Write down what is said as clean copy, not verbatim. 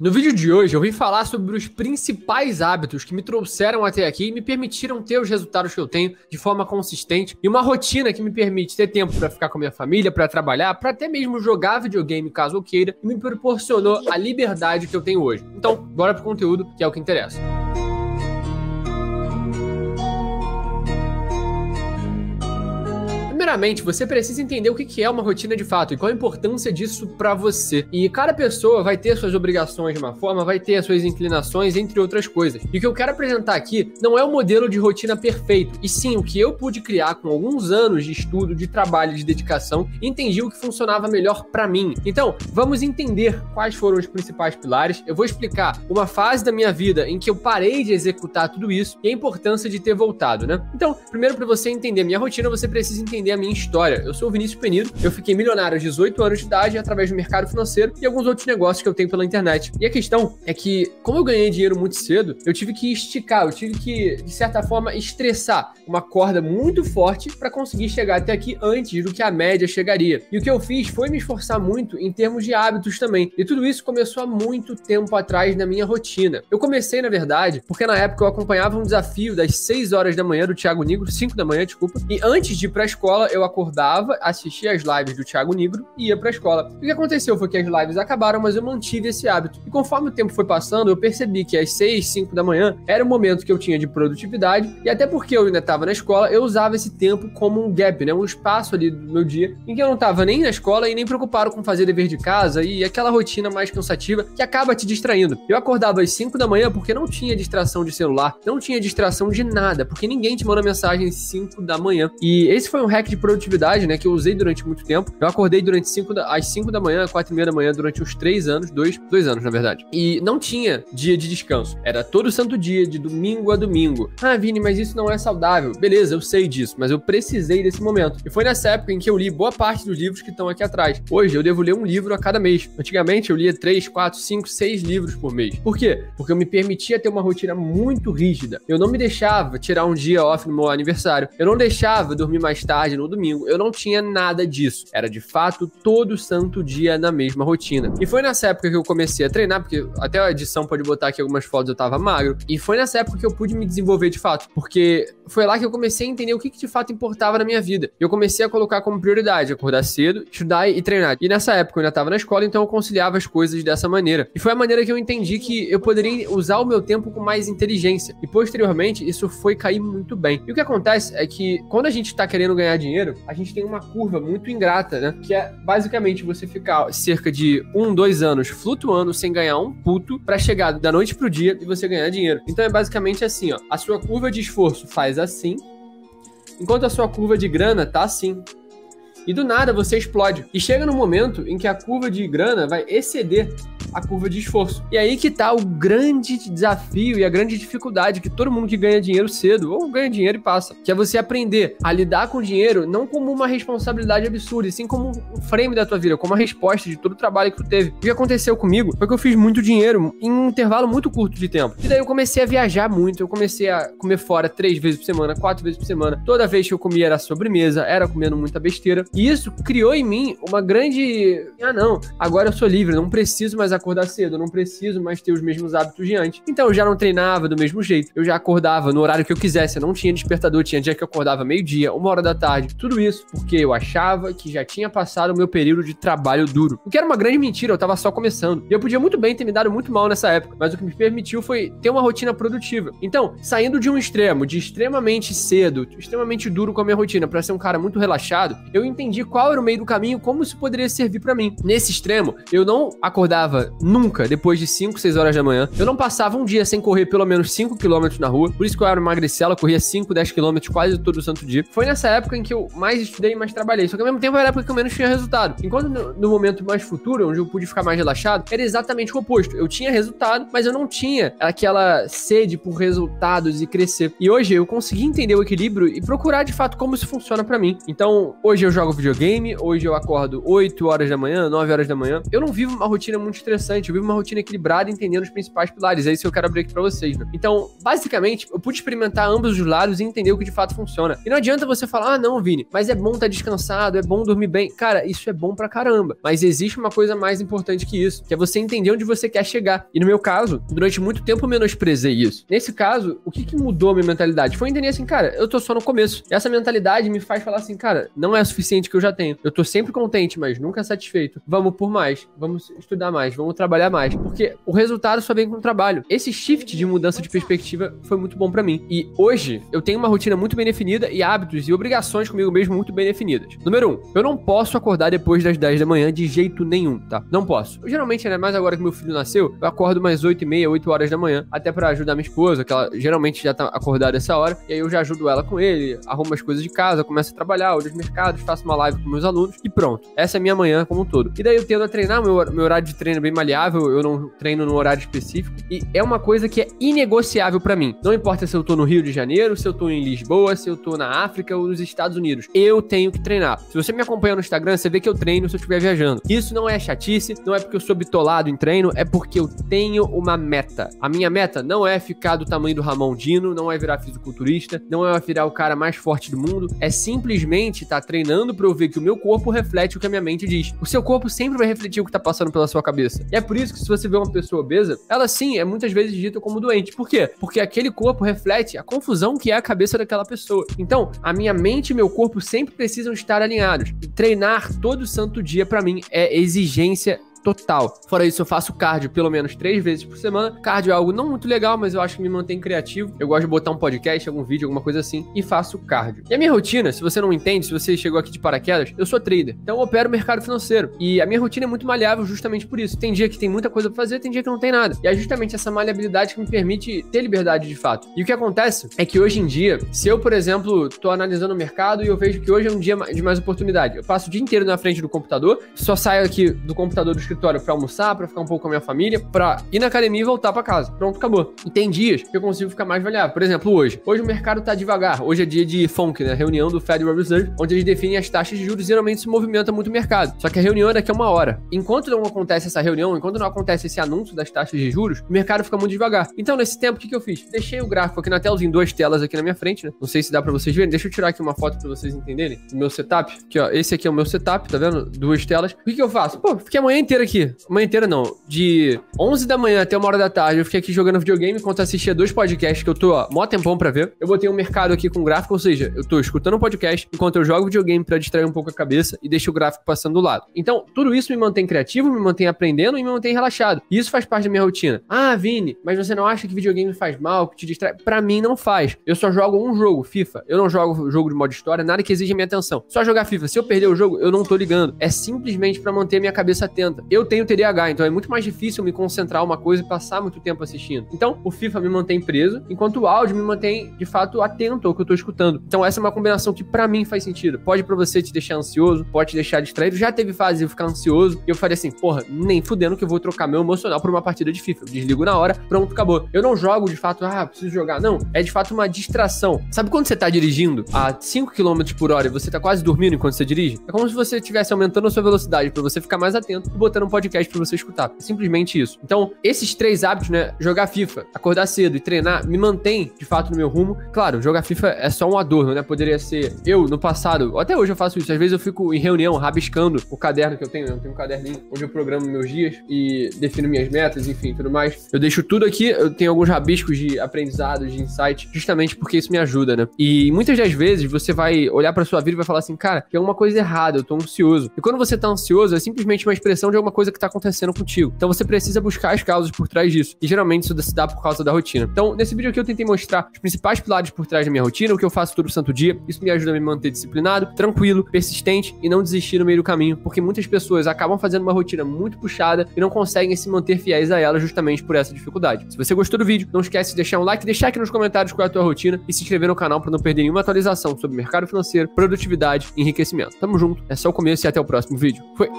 No vídeo de hoje eu vim falar sobre os principais hábitos que me trouxeram até aqui e me permitiram ter os resultados que eu tenho de forma consistente e uma rotina que me permite ter tempo para ficar com a minha família, para trabalhar, para até mesmo jogar videogame caso eu queira, e me proporcionou a liberdade que eu tenho hoje. Então, bora pro conteúdo, que é o que interessa. Primeiramente, você precisa entender o que é uma rotina de fato e qual a importância disso pra você. E cada pessoa vai ter suas obrigações de uma forma, vai ter as suas inclinações, entre outras coisas. E o que eu quero apresentar aqui não é o modelo de rotina perfeito, e sim o que eu pude criar com alguns anos de estudo, de trabalho, de dedicação, e entendi o que funcionava melhor pra mim. Então, vamos entender quais foram os principais pilares. Eu vou explicar uma fase da minha vida em que eu parei de executar tudo isso e a importância de ter voltado, né? Então, primeiro, para você entender a minha rotina, você precisa entender a minha história. Eu sou o Vinícius Penido, eu fiquei milionário aos 18 anos de idade através do mercado financeiro e alguns outros negócios que eu tenho pela internet. E a questão é que, como eu ganhei dinheiro muito cedo, eu tive que esticar, eu tive que, de certa forma, estressar uma corda muito forte para conseguir chegar até aqui antes do que a média chegaria. E o que eu fiz foi me esforçar muito em termos de hábitos também. E tudo isso começou há muito tempo atrás na minha rotina. Eu comecei, na verdade, porque na época eu acompanhava um desafio das 6 horas da manhã do Thiago Nigro, 5 da manhã, desculpa, e antes de ir pra escola, eu acordava, assistia as lives do Thiago Nigro e ia pra escola. O que aconteceu foi que as lives acabaram, mas eu mantive esse hábito. E conforme o tempo foi passando, eu percebi que às 6, 5 da manhã era o momento que eu tinha de produtividade, e até porque eu ainda estava na escola, eu usava esse tempo como um gap, né? Um espaço ali do meu dia em que eu não estava nem na escola e nem preocupado com fazer dever de casa e aquela rotina mais cansativa que acaba te distraindo. Eu acordava às 5 da manhã porque não tinha distração de celular, não tinha distração de nada, porque ninguém te manda mensagem às 5 da manhã. E esse foi um hack de produtividade, né, que eu usei durante muito tempo. Eu acordei às 5 da manhã, 4 e meia da manhã, durante uns 3 anos, 2 anos, na verdade. E não tinha dia de descanso. Era todo santo dia, de domingo a domingo. Ah, Vini, mas isso não é saudável. Beleza, eu sei disso, mas eu precisei desse momento. E foi nessa época em que eu li boa parte dos livros que estão aqui atrás. Hoje, eu devo ler um livro a cada mês. Antigamente, eu lia 3, 4, 5, 6 livros por mês. Por quê? Porque eu me permitia ter uma rotina muito rígida. Eu não me deixava tirar um dia off no meu aniversário. Eu não deixava dormir mais tarde no domingo. Eu não tinha nada disso. Era de fato todo santo dia na mesma rotina. E foi nessa época que eu comecei a treinar, porque até a edição pode botar aqui algumas fotos, eu tava magro. E foi nessa época que eu pude me desenvolver de fato, porque foi lá que eu comecei a entender o que de fato importava na minha vida. Eu comecei a colocar como prioridade acordar cedo, estudar e treinar. E nessa época eu ainda tava na escola, então eu conciliava as coisas dessa maneira. E foi a maneira que eu entendi que eu poderia usar o meu tempo com mais inteligência. E posteriormente isso foi cair muito bem. E o que acontece é que quando a gente tá querendo ganhar dinheiro, a gente tem uma curva muito ingrata, né? Que é basicamente você ficar cerca de 1, 2 anos flutuando sem ganhar um puto pra chegar da noite pro dia e você ganhar dinheiro. Então é basicamente assim, ó. A sua curva de esforço faz assim, enquanto a sua curva de grana tá assim. E do nada você explode. E chega no momento em que a curva de grana vai exceder a curva de esforço. E aí que tá o grande desafio e a grande dificuldade que todo mundo que ganha dinheiro cedo, ou ganha dinheiro e passa, que é você aprender a lidar com o dinheiro não como uma responsabilidade absurda, e sim como um frame da tua vida, como uma resposta de todo o trabalho que tu teve. O que aconteceu comigo foi que eu fiz muito dinheiro em um intervalo muito curto de tempo. E daí eu comecei a viajar muito, eu comecei a comer fora 3 vezes por semana, 4 vezes por semana. Toda vez que eu comia era sobremesa, era comendo muita besteira. E isso criou em mim uma grande... não, agora eu sou livre, não preciso mais acordar cedo, eu não preciso mais ter os mesmos hábitos de antes. Então eu já não treinava do mesmo jeito, eu já acordava no horário que eu quisesse, eu não tinha despertador, tinha dia que eu acordava meio-dia, 1h da tarde, tudo isso porque eu achava que já tinha passado o meu período de trabalho duro. O que era uma grande mentira, eu tava só começando. E eu podia muito bem ter me dado muito mal nessa época, mas o que me permitiu foi ter uma rotina produtiva. Então, saindo de um extremo, de extremamente cedo, extremamente duro com a minha rotina, pra ser um cara muito relaxado, eu entendi qual era o meio do caminho, como isso poderia servir pra mim. Nesse extremo, eu não acordava nunca depois de 5, 6 horas da manhã. Eu não passava um dia sem correr pelo menos 5 km na rua. Por isso que eu era magricela, corria 5, 10 km quase todo santo dia. Foi nessa época em que eu mais estudei e mais trabalhei. Só que ao mesmo tempo era a época que eu menos tinha resultado. Enquanto no momento mais futuro, onde eu pude ficar mais relaxado, era exatamente o oposto. Eu tinha resultado, mas eu não tinha aquela sede por resultados e crescer. E hoje eu consegui entender o equilíbrio e procurar de fato como isso funciona pra mim. Então, hoje eu jogo videogame, hoje eu acordo 8 horas da manhã, 9 horas da manhã. Eu não vivo uma rotina muito estressante. interessante, eu vivo uma rotina equilibrada entendendo os principais pilares, é isso que eu quero abrir aqui pra vocês, né? Então, basicamente, eu pude experimentar ambos os lados e entender o que de fato funciona. E não adianta você falar, ah, não, Vini, mas é bom estar descansado, é bom dormir bem. Cara, isso é bom pra caramba, mas existe uma coisa mais importante que isso, que é você entender onde você quer chegar. E no meu caso, durante muito tempo eu menosprezei isso. Nesse caso, o que mudou a minha mentalidade? Foi entender assim, cara, eu tô só no começo. E essa mentalidade me faz falar assim, cara, não é o suficiente que eu já tenho. Eu tô sempre contente, mas nunca satisfeito. Vamos por mais, vamos estudar mais, vamos trabalhar mais, porque o resultado só vem com o trabalho. Esse shift de mudança de perspectiva foi muito bom pra mim. E hoje, eu tenho uma rotina muito bem definida e hábitos e obrigações comigo mesmo muito bem definidas. Número 1, eu não posso acordar depois das 10 da manhã de jeito nenhum, tá? Não posso. Eu, geralmente, né, mais agora que meu filho nasceu, eu acordo umas 8h30, 8 horas da manhã, até pra ajudar minha esposa, que ela geralmente já tá acordada essa hora, e aí eu já ajudo ela com ele, arrumo as coisas de casa, começo a trabalhar, olho os mercados, faço uma live com meus alunos e pronto. Essa é a minha manhã como um todo. E daí eu tendo a treinar, meu horário de treino é bem maleável, eu não treino num horário específico, e é uma coisa que é inegociável pra mim. Não importa se eu tô no Rio de Janeiro, se eu tô em Lisboa, se eu tô na África ou nos Estados Unidos, eu tenho que treinar. Se você me acompanha no Instagram, você vê que eu treino se eu estiver viajando. Isso não é chatice, não é porque eu sou bitolado em treino, é porque eu tenho uma meta. A minha meta não é ficar do tamanho do Ramon Dino, não é virar fisiculturista, não é virar o cara mais forte do mundo, é simplesmente estar treinando pra eu ver que o meu corpo reflete o que a minha mente diz. O seu corpo sempre vai refletir o que tá passando pela sua cabeça. E é por isso que se você vê uma pessoa obesa, ela sim é muitas vezes dita como doente. Por quê? Porque aquele corpo reflete a confusão que é a cabeça daquela pessoa. Então, a minha mente e meu corpo sempre precisam estar alinhados. E treinar todo santo dia pra mim é exigência total. Fora isso, eu faço cardio pelo menos 3 vezes por semana. Cardio é algo não muito legal, mas eu acho que me mantém criativo. Eu gosto de botar um podcast, algum vídeo, alguma coisa assim, e faço cardio. E a minha rotina, se você não entende, se você chegou aqui de paraquedas, eu sou trader. Então eu opero o mercado financeiro. E a minha rotina é muito maleável justamente por isso. Tem dia que tem muita coisa pra fazer, tem dia que não tem nada. E é justamente essa maleabilidade que me permite ter liberdade de fato. E o que acontece é que hoje em dia, se eu, por exemplo, tô analisando o mercado e eu vejo que hoje é um dia de mais oportunidade, eu passo o dia inteiro na frente do computador, só saio aqui do computador do escritório pra almoçar, pra ficar um pouco com a minha família, pra ir na academia e voltar pra casa. Pronto, acabou. E tem dias que eu consigo ficar mais variável. Por exemplo, hoje. Hoje o mercado tá devagar. Hoje é dia de FONC, né? Reunião do Federal Reserve, onde eles definem as taxas de juros e geralmente se movimenta muito o mercado. Só que a reunião é daqui a 1 hora. Enquanto não acontece essa reunião, enquanto não acontece esse anúncio das taxas de juros, o mercado fica muito devagar. Então, nesse tempo, o que eu fiz? Deixei o gráfico aqui na tela, em 2 telas aqui na minha frente, né? Não sei se dá pra vocês verem. Deixa eu tirar aqui uma foto pra vocês entenderem. Do meu setup. Aqui, ó. Esse aqui é o meu setup, tá vendo? 2 telas. O que eu faço? Pô, fiquei a manhã inteira aqui. Manhã inteira não. De 11 da manhã até 1 hora da tarde, eu fiquei aqui jogando videogame enquanto assistia 2 podcasts que eu tô, ó, mó tempão pra ver. Eu botei um mercado aqui com gráfico, ou seja, eu tô escutando um podcast enquanto eu jogo videogame pra distrair um pouco a cabeça e deixo o gráfico passando do lado. Então, tudo isso me mantém criativo, me mantém aprendendo e me mantém relaxado. E isso faz parte da minha rotina. Ah, Vini, mas você não acha que videogame faz mal, que te distrai? Pra mim, não faz. Eu só jogo um jogo, FIFA. Eu não jogo jogo de modo história, nada que exija minha atenção. Só jogar FIFA. Se eu perder o jogo, eu não tô ligando. É simplesmente pra manter minha cabeça atenta. Eu tenho TDAH, então é muito mais difícil me concentrar uma coisa e passar muito tempo assistindo. Então, o FIFA me mantém preso, enquanto o áudio me mantém, de fato, atento ao que eu tô escutando. Então, essa é uma combinação que, pra mim, faz sentido. Pode pra você te deixar ansioso, pode te deixar distraído. Já teve fase de eu ficar ansioso e eu falei assim, porra, nem fudendo que eu vou trocar meu emocional por uma partida de FIFA. Eu desligo na hora, pronto, acabou. Eu não jogo, de fato, preciso jogar. Não, é de fato uma distração. Sabe quando você tá dirigindo a 5 km por hora e você tá quase dormindo enquanto você dirige? É como se você estivesse aumentando a sua velocidade pra você ficar mais atento e botando um podcast pra você escutar. É simplesmente isso. Então, esses 3 hábitos, né? Jogar FIFA, acordar cedo e treinar, me mantém, de fato, no meu rumo. Claro, jogar FIFA é só um adorno, né? Poderia ser eu, no passado, até hoje eu faço isso. Às vezes eu fico em reunião, rabiscando o caderno que eu tenho. Eu tenho um caderninho onde eu programo meus dias e defino minhas metas, enfim, tudo mais. Eu deixo tudo aqui, eu tenho alguns rabiscos de aprendizado, de insight, justamente porque isso me ajuda, né? E muitas das vezes você vai olhar pra sua vida e vai falar assim, cara, tem alguma coisa errada, eu tô ansioso. E quando você tá ansioso, é simplesmente uma expressão de alguma coisa que tá acontecendo contigo. Então você precisa buscar as causas por trás disso. E geralmente isso se dá por causa da rotina. Então, nesse vídeo aqui eu tentei mostrar os principais pilares por trás da minha rotina, o que eu faço todo santo dia. Isso me ajuda a me manter disciplinado, tranquilo, persistente e não desistir no meio do caminho, porque muitas pessoas acabam fazendo uma rotina muito puxada e não conseguem se manter fiéis a ela justamente por essa dificuldade. Se você gostou do vídeo, não esquece de deixar um like, deixar aqui nos comentários qual é a tua rotina e se inscrever no canal para não perder nenhuma atualização sobre mercado financeiro, produtividade e enriquecimento. Tamo junto, é só o começo e até o próximo vídeo. Fui!